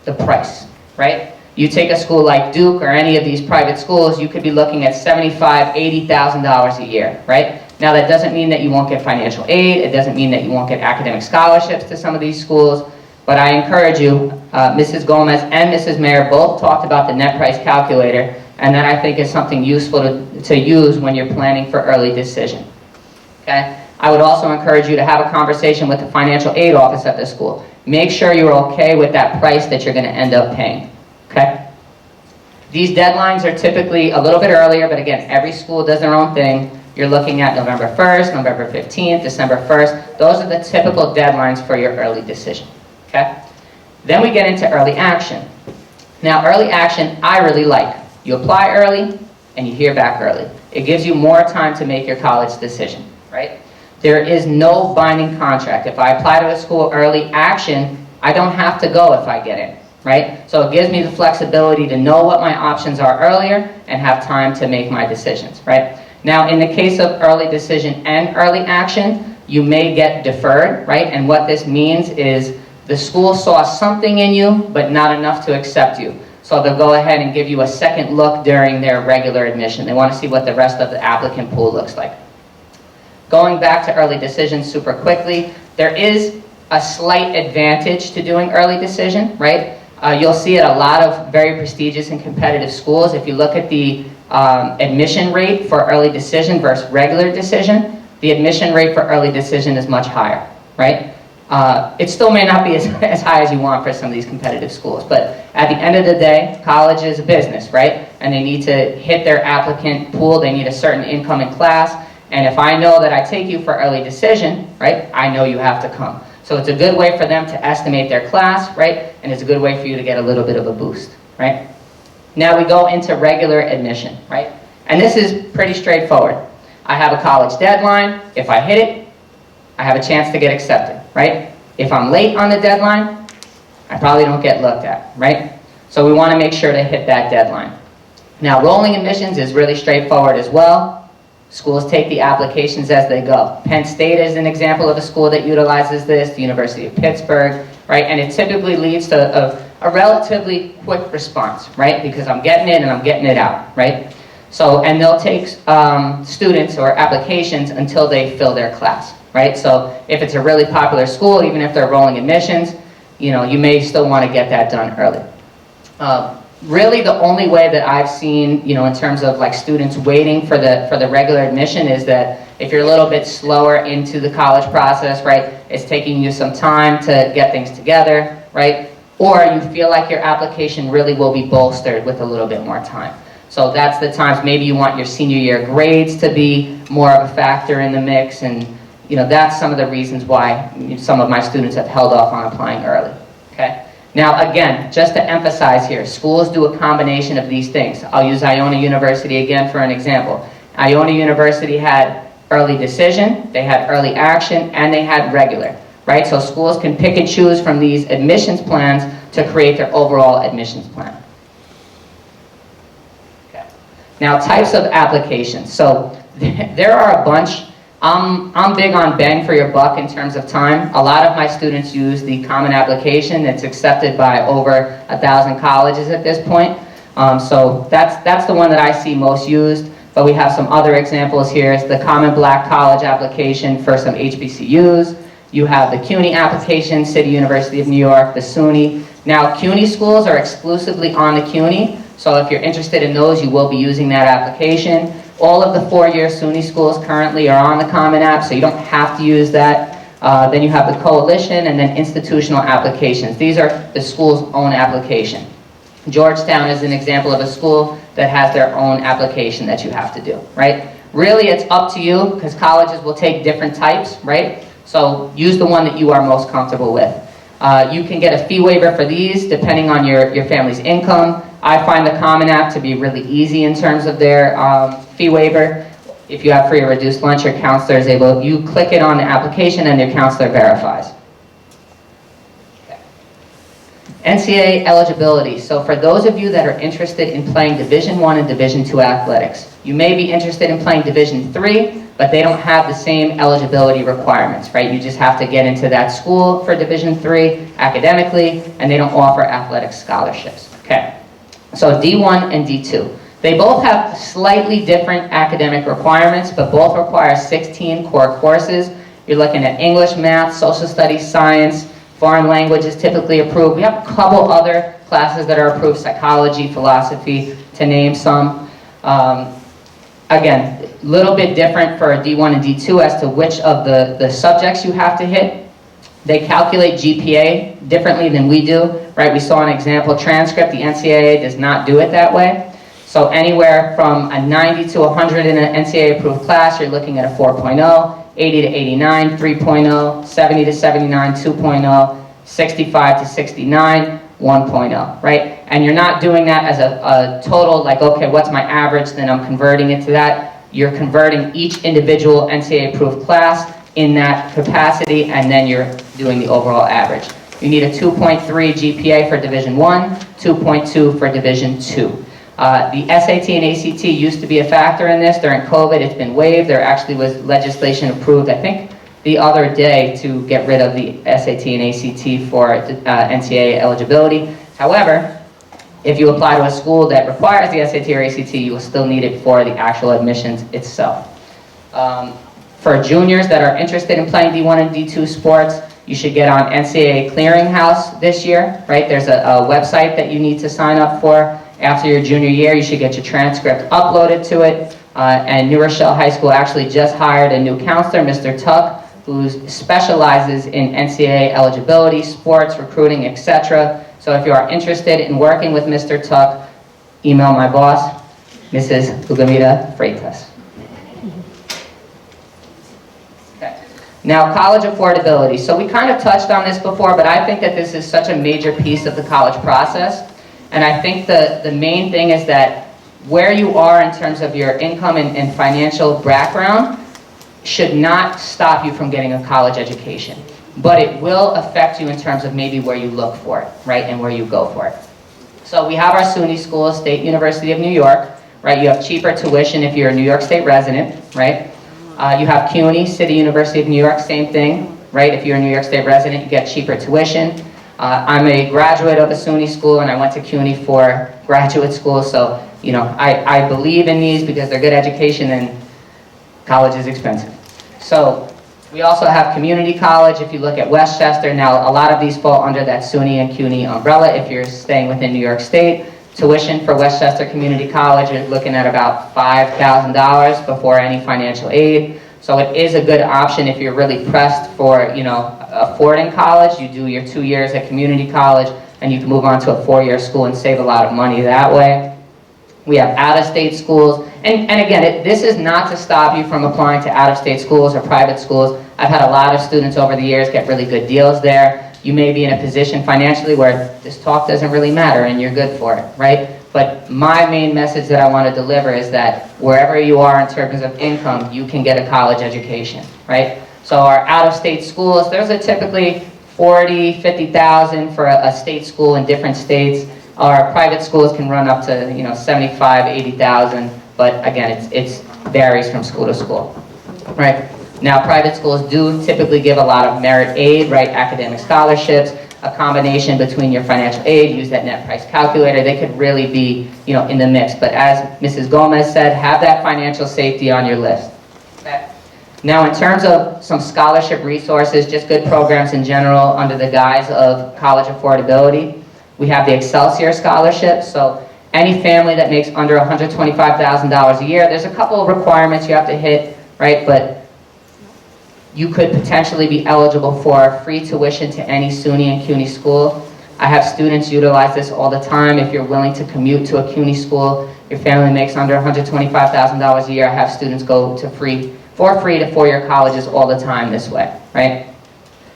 the price, right? You take a school like Duke or any of these private schools, you could be looking at $75,000, $80,000 a year, right? Now that doesn't mean that you won't get financial aid, it doesn't mean that you won't get academic scholarships to some of these schools, but I encourage you, Mrs. Gomez and Mrs. Mayer both talked about the net price calculator, and that I think is something useful to use when you're planning for early decision, okay? I would also encourage you to have a conversation with the financial aid office at the school. Make sure you're okay with that price that you're going to end up paying, okay? These deadlines are typically a little bit earlier, but again, every school does their own thing. You're looking at November 1st, November 15th, December 1st. Those are the typical deadlines for your early decision, okay? Then we get into early action. Now, early action, I really like. You apply early, and you hear back early. It gives you more time to make your college decision, right? There is no binding contract. If I apply to a school early action, I don't have to go if I get in, right? So it gives me the flexibility to know what my options are earlier and have time to make my decisions, right? Now, in the case of early decision and early action, you may get deferred, right? And what this means is the school saw something in you, but not enough to accept you. So they'll go ahead and give you a second look during their regular admission. They want to see what the rest of the applicant pool looks like. Going back to early decision super quickly, there is a slight advantage to doing early decision, right? You'll see at a lot of very prestigious and competitive schools, if you look at the admission rate for early decision versus regular decision, the admission rate for early decision is much higher, right? It still may not be as high as you want for some of these competitive schools, but at the end of the day, college is a business, right? And they need to hit their applicant pool, they need a certain income in class, and if I know that I take you for early decision, right, I know you have to come. So it's a good way for them to estimate their class, right, and it's a good way for you to get a little bit of a boost, right? Now we go into regular admission, right? And this is pretty straightforward. I have a college deadline. If I hit it, I have a chance to get accepted, right? If I'm late on the deadline, I probably don't get looked at, right? So we want to make sure to hit that deadline. Now, rolling admissions is really straightforward as well. Schools take the applications as they go. Penn State is an example of a school that utilizes this, the University of Pittsburgh, right? And it typically leads to a relatively quick response, right? Because I'm getting it and I'm getting it out, right? So, and they'll take students or applications until they fill their class, right? So if it's a really popular school, even if they're rolling admissions, you know, you may still want to get that done early. Really the only way that I've seen, you know, in terms of like students waiting for the regular admission is that if you're a little bit slower into the college process, right, it's taking you some time to get things together, right? Or you feel like your application really will be bolstered with a little bit more time. So that's the times maybe you want your senior year grades to be more of a factor in the mix, and you know, that's some of the reasons why some of my students have held off on applying early, okay? Now again, just to emphasize here, schools do a combination of these things. I'll use Iona University again for an example. Iona University had early decision, they had early action, and they had regular, right? So schools can pick and choose from these admissions plans to create their overall admissions plan. Okay. Now types of applications. So there are a bunch. I'm big on bang for your buck in terms of time. A lot of my students use the Common Application. It's accepted by over 1,000 colleges at this point. So that's the one that I see most used. But we have some other examples here. It's the Common Black College Application for some HBCUs. You have the CUNY application, City University of New York, the SUNY. Now CUNY schools are exclusively on the CUNY. So if you're interested in those, you will be using that application. All of the four-year SUNY schools currently are on the Common App, so you don't have to use that. Then you have the coalition and then institutional applications. These are the school's own application. Georgetown is an example of a school that has their own application that you have to do, right? Really, it's up to you, because colleges will take different types, right? So use the one that you are most comfortable with. You can get a fee waiver for these depending on your family's income. I find the Common App to be really easy in terms of their fee waiver. If you have free or reduced lunch, your counselor is able, you click it on the application and your counselor verifies. Okay. NCAA eligibility. So for those of you that are interested in playing Division I and Division II athletics, you may be interested in playing Division III, but they don't have the same eligibility requirements, right? You just have to get into that school for Division III academically, and they don't offer athletic scholarships, okay? So D1 and D2. They both have slightly different academic requirements, but both require 16 core courses. You're looking at English, math, social studies, science, foreign language is typically approved. We have a couple other classes that are approved, psychology, philosophy, to name some. Again, a little bit different for D1 and D2 as to which of the subjects you have to hit. They calculate GPA differently than we do, right? We saw an example transcript. The NCAA does not do it that way. So anywhere from a 90 to 100 in an NCAA-approved class, you're looking at a 4.0, 80 to 89, 3.0, 70 to 79, 2.0, 65 to 69, 1.0, right? And you're not doing that as a total, like, okay, what's my average, then I'm converting it to that. You're converting each individual NCAA-approved class in that capacity, and then you're doing the overall average. You need a 2.3 GPA for Division I, 2.2 for Division II. The SAT and ACT used to be a factor in this. During COVID, it's been waived. There actually was legislation approved, I think, the other day to get rid of the SAT and ACT for NCAA eligibility. However, if you apply to a school that requires the SAT or ACT, you will still need it for the actual admissions itself. For juniors that are interested in playing D1 and D2 sports, you should get on NCAA Clearinghouse this year, right? There's a website that you need to sign up for. After your junior year, you should get your transcript uploaded to it. And New Rochelle High School actually just hired a new counselor, Mr. Tuck, who specializes in NCAA eligibility, sports, recruiting, etc. So if you are interested in working with Mr. Tuck, email my boss, Mrs. Lugavina Freitas. Okay. Now, college affordability. So we kind of touched on this before, but I think that this is such a major piece of the college process. And I think the main thing is that where you are in terms of your income and financial background should not stop you from getting a college education. But it will affect you in terms of maybe where you look for it, right, and where you go for it. So we have our SUNY schools, State University of New York, right? You have cheaper tuition if you're a New York State resident, right? You have CUNY, City University of New York, same thing, right? If you're a New York State resident, you get cheaper tuition. I'm a graduate of a SUNY school, and I went to CUNY for graduate school, so you know, I believe in these because they're good education and college is expensive. So we also have community college. If you look at Westchester, now a lot of these fall under that SUNY and CUNY umbrella if you're staying within New York State. Tuition for Westchester Community College is looking at about $5,000 before any financial aid. So it is a good option if you're really pressed for, you know, affording college. You do your 2 years at community college and you can move on to a 4-year school and save a lot of money that way. We have out-of-state schools, and again, this is not to stop you from applying to out-of-state schools or private schools. I've had a lot of students over the years get really good deals there. You may be in a position financially where this talk doesn't really matter and you're good for it, right? But my main message that I want to deliver is that wherever you are in terms of income, you can get a college education, right? So our out-of-state schools, there's a typically $40,000, $50,000 for a state school in different states. Our private schools can run up to, you know, $75,000, $80,000, but again, it varies from school to school, right? Now, private schools do typically give a lot of merit aid, right? Academic scholarships, a combination between your financial aid, use that net price calculator. They could really be, you know, in the mix. But as Mrs. Gomez said, have that financial safety on your list. Okay. Now, in terms of some scholarship resources, just good programs in general under the guise of college affordability. We have the Excelsior Scholarship, so any family that makes under $125,000 a year, there's a couple of requirements you have to hit, right? But you could potentially be eligible for free tuition to any SUNY and CUNY school. I have students utilize this all the time. If you're willing to commute to a CUNY school, your family makes under $125,000 a year, I have students go to free to 4-year colleges all the time this way, right?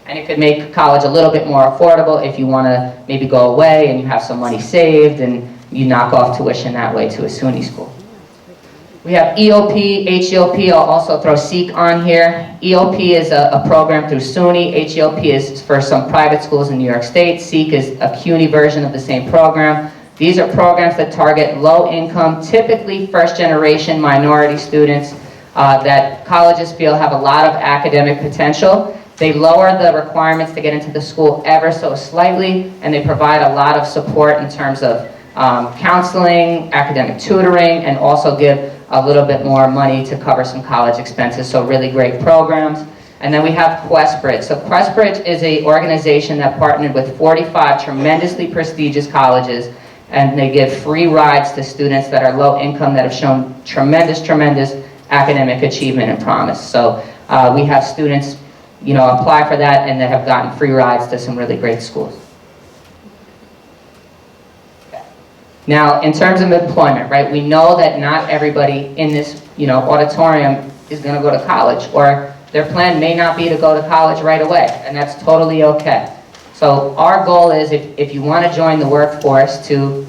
And it could make college a little bit more affordable if you want to maybe go away and you have some money saved and you knock off tuition that way to a SUNY school. We have EOP, HEOP, I'll also throw SEEK on here. EOP is a program through SUNY, HEOP is for some private schools in New York State, SEEK is a CUNY version of the same program. These are programs that target low-income, typically first-generation minority students that colleges feel have a lot of academic potential. They lower the requirements to get into the school ever so slightly, and they provide a lot of support in terms of counseling, academic tutoring, and also give a little bit more money to cover some college expenses, so really great programs. And then we have QuestBridge. So QuestBridge is an organization that partnered with 45 tremendously prestigious colleges, and they give free rides to students that are low income that have shown tremendous academic achievement and promise. So we have students, you know, apply for that and that have gotten free rides to some really great schools. Okay. Now, in terms of employment, right, we know that not everybody in this, you know, auditorium is going to go to college, or their plan may not be to go to college right away, and that's totally okay. So our goal is, if you want to join the workforce, to,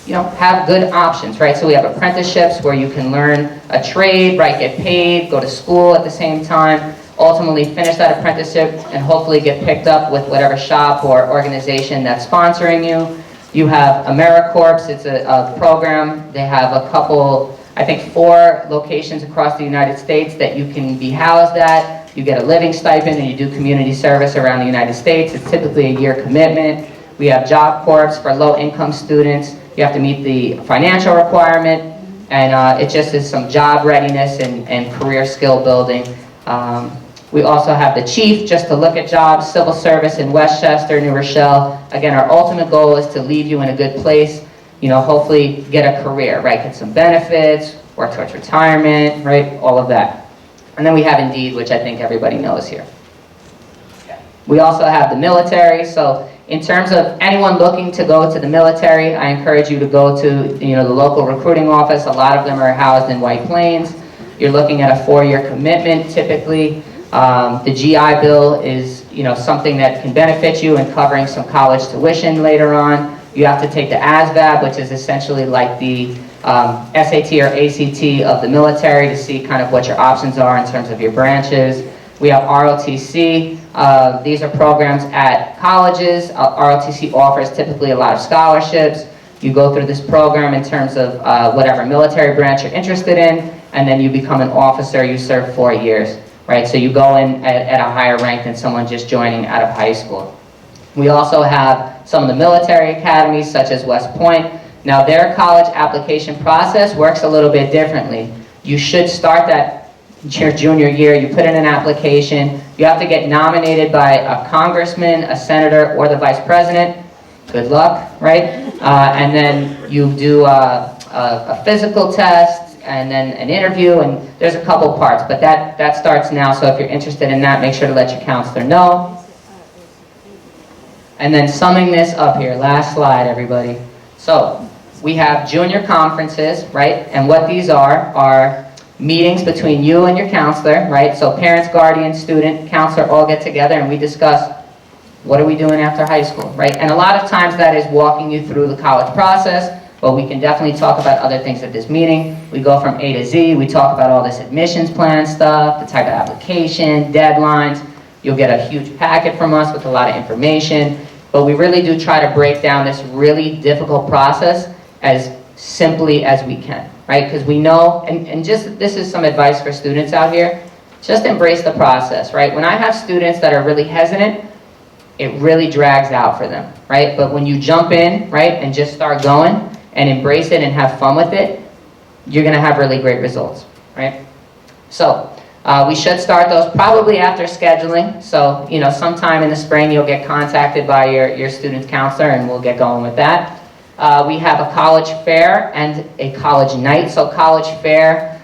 you know, have good options, right? So we have apprenticeships where you can learn a trade, right, get paid, go to school at the same time, ultimately finish that apprenticeship and hopefully get picked up with whatever shop or organization that's sponsoring you. You have AmeriCorps, it's a program. They have a couple, I think 4 locations across the United States that you can be housed at. You get a living stipend and you do community service around the United States. It's typically a year commitment. We have Job Corps for low-income students. You have to meet the financial requirement, and it just is some job readiness and career skill building. We also have the chief, just to look at jobs, civil service in Westchester, New Rochelle. Again, our ultimate goal is to leave you in a good place, you know, hopefully get a career, right? Get some benefits, work towards retirement, right? All of that. And then we have Indeed, which I think everybody knows here. We also have the military. So in terms of anyone looking to go to the military, I encourage you to go to, you know, the local recruiting office. A lot of them are housed in White Plains. You're looking at a 4-year commitment typically. The GI Bill is, you know, something that can benefit you in covering some college tuition later on. You have to take the ASVAB, which is essentially like the SAT or ACT of the military, to see kind of what your options are in terms of your branches. We have ROTC. These are programs at colleges. ROTC offers typically a lot of scholarships. You go through this program in terms of whatever military branch you're interested in, and then you become an officer. You serve 4 years. Right, so you go in at a higher rank than someone just joining out of high school. We also have some of the military academies, such as West Point. Now, their college application process works a little bit differently. You should start that your junior year. You put in an application. You have to get nominated by a congressman, a senator, or the vice president. Good luck, right? And then you do a physical test, and then an interview, and there's a couple parts, but that starts now, so if you're interested in that, make sure to let your counselor know. And then summing this up here, last slide, everybody. So, we have junior conferences, right, and what these are meetings between you and your counselor, right, so parents, guardians, student, counselor all get together and we discuss what are we doing after high school, right, and a lot of times that is walking you through the college process. But we can definitely talk about other things at this meeting. We go from A to Z. We talk about all this admissions plan stuff, the type of application, deadlines. You'll get a huge packet from us with a lot of information. But we really do try to break down this really difficult process as simply as we can, right? Because we know, and just this is some advice for students out here, just embrace the process, right? When I have students that are really hesitant, it really drags out for them, right? But when you jump in, right, and just start going, and embrace it and have fun with it, you're going to have really great results, right? So we should start those probably after scheduling. So, you know, sometime in the spring you'll get contacted by your student counselor and we'll get going with that. We have a college fair and a college night. So college fair,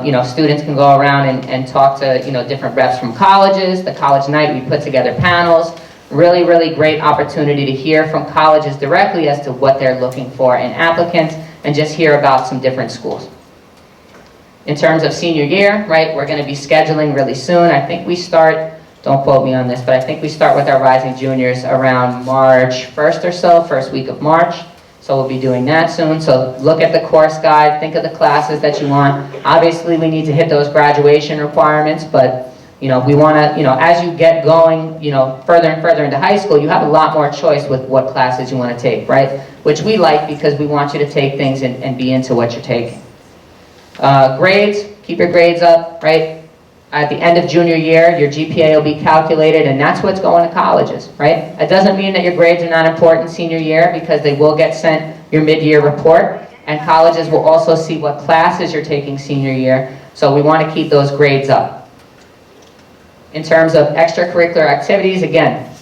you know, students can go around and talk to, you know, different reps from colleges. The college night, we put together panels. Really, really great opportunity to hear from colleges directly as to what they're looking for in applicants and just hear about some different schools. In terms of senior year, right, we're going to be scheduling really soon. I think we start, don't quote me on this, but I think we start with our rising juniors around March 1st or so, first week of March. So we'll be doing that soon. So look at the course guide, think of the classes that you want. Obviously, we need to hit those graduation requirements, but you know, we want to, you know, as you get going, you know, further and further into high school, you have a lot more choice with what classes you want to take, right? Which we like because we want you to take things and be into what you're taking. Grades, keep your grades up, right? At the end of junior year, your GPA will be calculated, and that's what's going to colleges, right? It doesn't mean that your grades are not important senior year, because they will get sent your mid-year report, and colleges will also see what classes you're taking senior year, so we want to keep those grades up. In terms of extracurricular activities, again,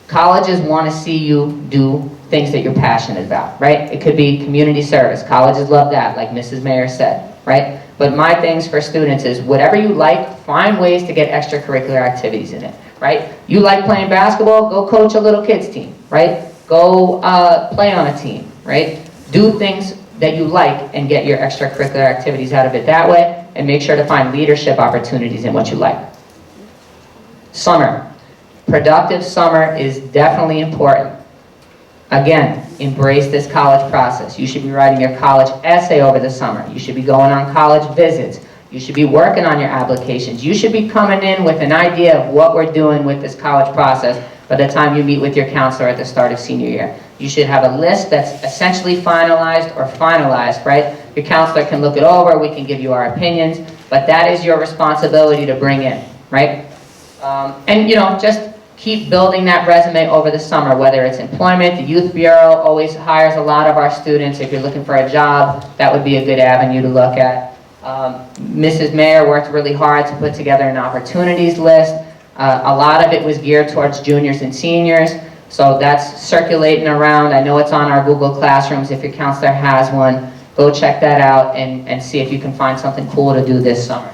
colleges want to see you do things that you're passionate about, right? It could be community service. Colleges love that, like Mrs. Mayer said, right? But my things for students is whatever you like, find ways to get extracurricular activities in it, right? You like playing basketball, go coach a little kids team, right? Go play on a team, right? Do things that you like and get your extracurricular activities out of it that way, and make sure to find leadership opportunities in what you like. Summer. Productive summer is definitely important. Again, embrace this college process. You should be writing your college essay over the summer. You should be going on college visits. You should be working on your applications. You should be coming in with an idea of what we're doing with this college process by the time you meet with your counselor at the start of senior year. You should have a list that's essentially finalized or finalized, right? Your counselor can look it over, we can give you our opinions, but that is your responsibility to bring in, right? And just keep building that resume over the summer, whether it's employment. The Youth Bureau always hires a lot of our students. If you're looking for a job, that would be a good avenue to look at. Mrs. Mayer worked really hard to put together an opportunities list. A lot of it was geared towards juniors and seniors, so that's circulating around. I know it's on our Google Classrooms. If your counselor has one, go check that out and see if you can find something cool to do this summer.